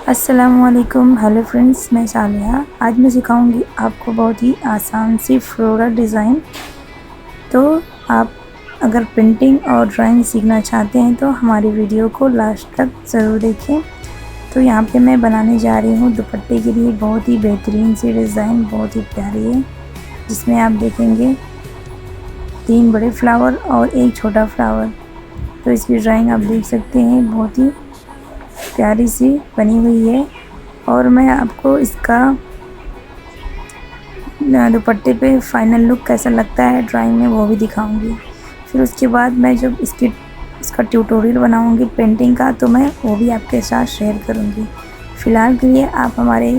अस्सलामुअलैकुम। Hello friends, मैं सालिहा। आज मैं सिखाऊंगी आपको बहुत ही आसान सी फ्लोरल डिज़ाइन। तो आप अगर पेंटिंग और ड्राइंग सीखना चाहते हैं तो हमारी वीडियो को लास्ट तक ज़रूर देखें। तो यहाँ पे मैं बनाने जा रही हूँ दुपट्टे के लिए बहुत ही बेहतरीन सी डिज़ाइन, बहुत ही प्यारी है, जिसमें आप देखेंगे 3 बड़े फ्लावर और 1 छोटा फ्लावर। तो इसकी ड्राइंग आप देख सकते हैं, बहुत ही प्यारी सी बनी हुई है। और मैं आपको इसका दुपट्टे पे फाइनल लुक कैसा लगता है ड्राइंग में वो भी दिखाऊंगी। फिर उसके बाद मैं जब इसका ट्यूटोरियल बनाऊंगी पेंटिंग का तो मैं वो भी आपके साथ शेयर करूंगी। फ़िलहाल के लिए आप हमारे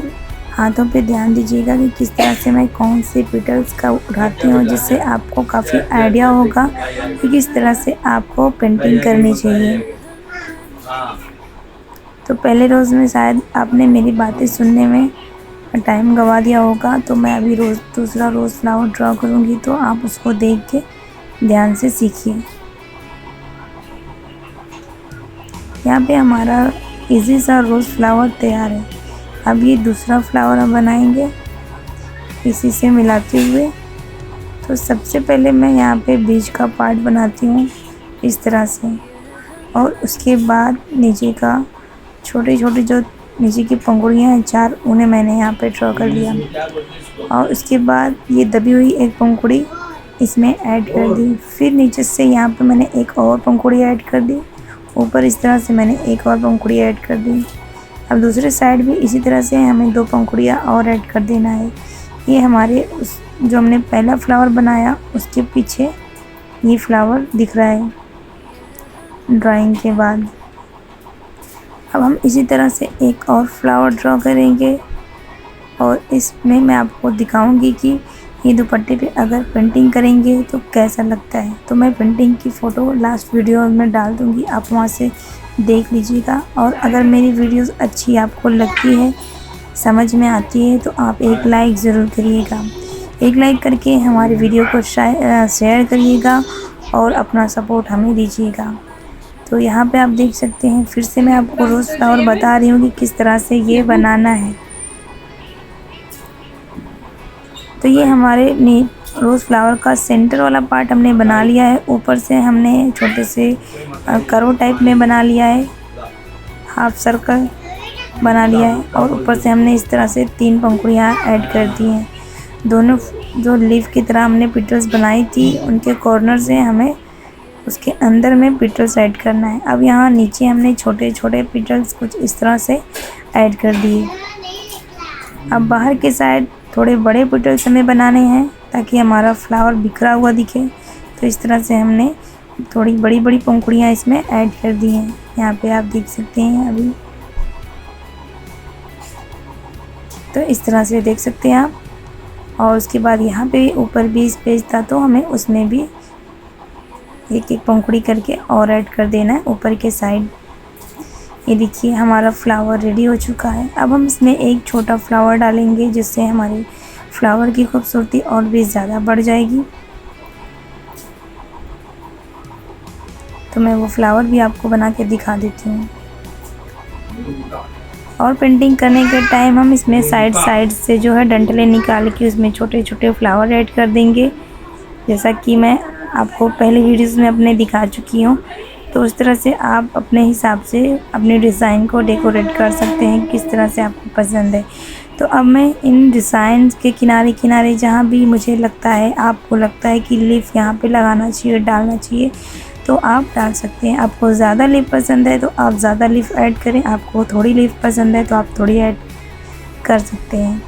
हाथों पे ध्यान दीजिएगा कि किस तरह से मैं कौन से पेटल्स का उठाती हूँ, जिससे आपको काफ़ी आइडिया होगा कि किस तरह से आपको पेंटिंग करनी चाहिए। तो पहले रोज़ में शायद आपने मेरी बातें सुनने में टाइम गंवा दिया होगा, तो मैं अभी दूसरा रोज़ फ्लावर ड्रॉ करूँगी, तो आप उसको देख के ध्यान से सीखिए। यहाँ पे हमारा इजी सा रोज़ फ्लावर तैयार है। अब ये दूसरा फ्लावर हम बनाएंगे इसी से मिलाते हुए। तो सबसे पहले मैं यहाँ पे बीच का पार्ट बनाती हूँ इस तरह से, और उसके बाद नीचे का छोटे छोटे जो नीचे की पंखुड़ियाँ हैं 4, उन्हें मैंने यहाँ पे ड्रॉ कर लिया। और उसके बाद ये दबी हुई एक पंखुड़ी इसमें ऐड कर दी। फिर नीचे से यहाँ पे मैंने एक और पंखुड़ी ऐड कर दी। ऊपर इस तरह से मैंने एक और पंखुड़ी ऐड कर दी। अब दूसरे साइड भी इसी तरह से हमें 2 पंखुड़ियाँ और ऐड कर देना है। ये हमारे उस जो हमने पहला फ्लावर बनाया उसके पीछे ये फ्लावर दिख रहा है ड्राइंग के बाद। अब हम इसी तरह से एक और फ्लावर ड्रॉ करेंगे और इसमें मैं आपको दिखाऊंगी कि ये दुपट्टे पे अगर पेंटिंग करेंगे तो कैसा लगता है। तो मैं पेंटिंग की फ़ोटो लास्ट वीडियो में डाल दूंगी, आप वहाँ से देख लीजिएगा। और अगर मेरी वीडियोस अच्छी आपको लगती है, समझ में आती है, तो आप एक लाइक ज़रूर करिएगा। एक लाइक करके हमारी वीडियो को शेयर करिएगा और अपना सपोर्ट हमें दीजिएगा। तो यहाँ पे आप देख सकते हैं, फिर से मैं आपको रोज़ फ्लावर बता रही हूँ कि किस तरह से ये बनाना है। तो ये हमारे रोज़ फ्लावर का सेंटर वाला पार्ट हमने बना लिया है। ऊपर से हमने छोटे से करो टाइप में बना लिया है, हाफ सर्कल बना लिया है। और ऊपर से हमने इस तरह से 3 पंखुड़ियाँ ऐड कर दी हैं। दोनों जो लीफ की तरह हमने पेटल्स बनाई थी उनके कॉर्नर से हमें उसके अंदर में पेटल्स ऐड करना है। अब यहाँ नीचे हमने छोटे छोटे पेटल्स कुछ इस तरह से ऐड कर दिए। अब बाहर के साइड थोड़े बड़े पेटल्स हमें बनाने हैं ताकि हमारा फ्लावर बिखरा हुआ दिखे। तो इस तरह से हमने थोड़ी बड़ी बड़ी पंखुड़ियाँ इसमें ऐड कर दी हैं। यहाँ पे आप देख सकते हैं अभी, तो इस तरह से देख सकते हैं आप। और उसके बाद यहाँ पे ऊपर भी स्पेस था तो हमें उसमें भी एक एक पंखुड़ी करके और ऐड कर देना है ऊपर के साइड। ये देखिए हमारा फ्लावर रेडी हो चुका है। अब हम इसमें एक छोटा फ्लावर डालेंगे, जिससे हमारी फ्लावर की खूबसूरती और भी ज़्यादा बढ़ जाएगी। तो मैं वो फ्लावर भी आपको बना के दिखा देती हूँ। और पेंटिंग करने के टाइम हम इसमें साइड से जो है डंठलें निकाल के उसमें छोटे छोटे फ्लावर ऐड कर देंगे, जैसा कि मैं आपको पहले वीडियोस में अपने दिखा चुकी हूँ। तो उस तरह से आप अपने हिसाब से अपने डिज़ाइन को डेकोरेट कर सकते हैं किस तरह से आपको पसंद है। तो अब मैं इन डिज़ाइन के किनारे किनारे जहाँ भी मुझे लगता है, आपको लगता है कि लीफ यहाँ पे लगाना चाहिए, डालना चाहिए, तो आप डाल सकते हैं। आपको ज़्यादा लीफ पसंद है तो आप ज़्यादा लीफ ऐड करें, आपको थोड़ी लीफ पसंद है तो आप थोड़ी ऐड कर सकते हैं।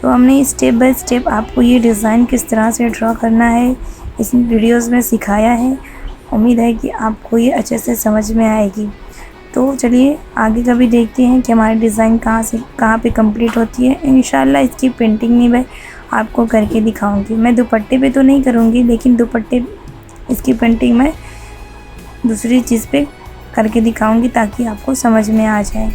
तो हमने स्टेप बाय स्टेप आपको ये डिज़ाइन किस तरह से ड्रॉ करना है इस वीडियोस में सिखाया है। उम्मीद है कि आपको ये अच्छे से समझ में आएगी। तो चलिए आगे का भी देखते हैं कि हमारी डिज़ाइन कहाँ पे कंप्लीट होती है। इंशाल्लाह इसकी पेंटिंग नहीं मैं आपको करके दिखाऊंगी। मैं दुपट्टे पे तो नहीं करूँगी, लेकिन दुपट्टे इसकी पेंटिंग मैं दूसरी चीज़ पे करके दिखाऊंगी ताकि आपको समझ में आ जाए।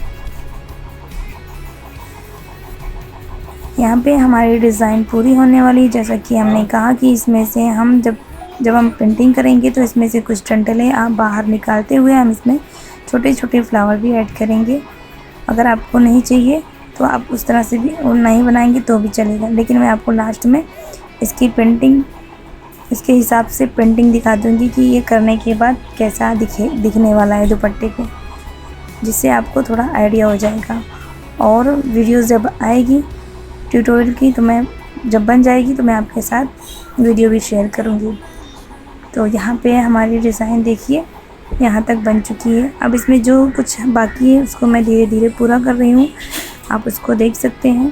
यहाँ पे हमारी डिज़ाइन पूरी होने वाली, जैसा कि हमने कहा कि इसमें से हम जब हम पेंटिंग करेंगे तो इसमें से कुछ डंठलें आप बाहर निकालते हुए हम इसमें छोटे छोटे फ्लावर भी ऐड करेंगे। अगर आपको नहीं चाहिए तो आप उस तरह से भी और नहीं बनाएंगे तो भी चलेगा, लेकिन मैं आपको लास्ट में इसकी पेंटिंग, इसके हिसाब से पेंटिंग दिखा दूंगी कि ये करने के बाद कैसा दिखने वाला है दुपट्टे पे, जिससे आपको थोड़ा आइडिया हो जाएगा। और वीडियोस जब आएगी ट्यूटोरियल की, तो मैं जब बन जाएगी तो मैं आपके साथ वीडियो भी शेयर करूँगी। तो यहाँ पे हमारी डिज़ाइन देखिए यहाँ तक बन चुकी है। अब इसमें जो कुछ बाकी है उसको मैं धीरे धीरे पूरा कर रही हूँ, आप उसको देख सकते हैं।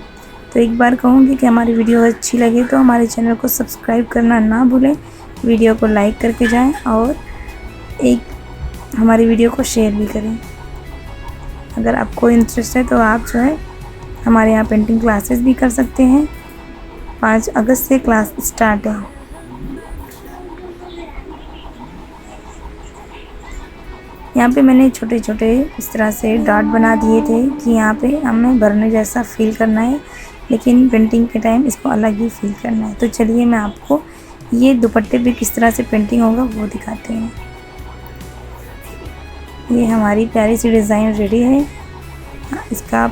तो एक बार कहूँगी कि हमारी वीडियो अच्छी लगे तो हमारे चैनल को सब्सक्राइब करना ना भूलें, वीडियो को लाइक करके जाएं और एक हमारी वीडियो को शेयर भी करें। अगर आपको इंटरेस्ट है तो आप जो है हमारे यहाँ पेंटिंग क्लासेस भी कर सकते हैं। 5 अगस्त से क्लास स्टार्ट है। यहाँ पे मैंने छोटे छोटे इस तरह से डॉट बना दिए थे कि यहाँ पे हमें भरने जैसा फील करना है, लेकिन पेंटिंग के टाइम इसको अलग ही फील करना है। तो चलिए मैं आपको ये दुपट्टे पे किस तरह से पेंटिंग होगा वो दिखाते हैं। ये हमारी प्यारी सी डिज़ाइन रेडी है। इसका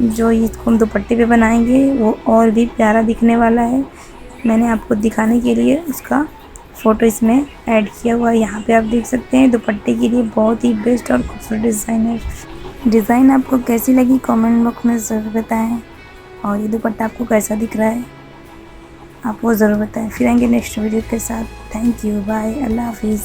जो इसको हम दुपट्टे पे बनाएंगे वो और भी प्यारा दिखने वाला है। मैंने आपको दिखाने के लिए उसका फ़ोटो इसमें ऐड किया हुआ है। यहाँ पे आप देख सकते हैं दुपट्टे के लिए बहुत ही बेस्ट और खूबसूरत डिज़ाइन है। डिज़ाइन आपको कैसी लगी कमेंट बॉक्स में ज़रूर बताएं, और ये दुपट्टा आपको कैसा दिख रहा है आप वो ज़रूर बताएं। फिर आएंगे नेक्स्ट वीडियो के साथ। थैंक यू, बाय, अल्लाह हाफिज़।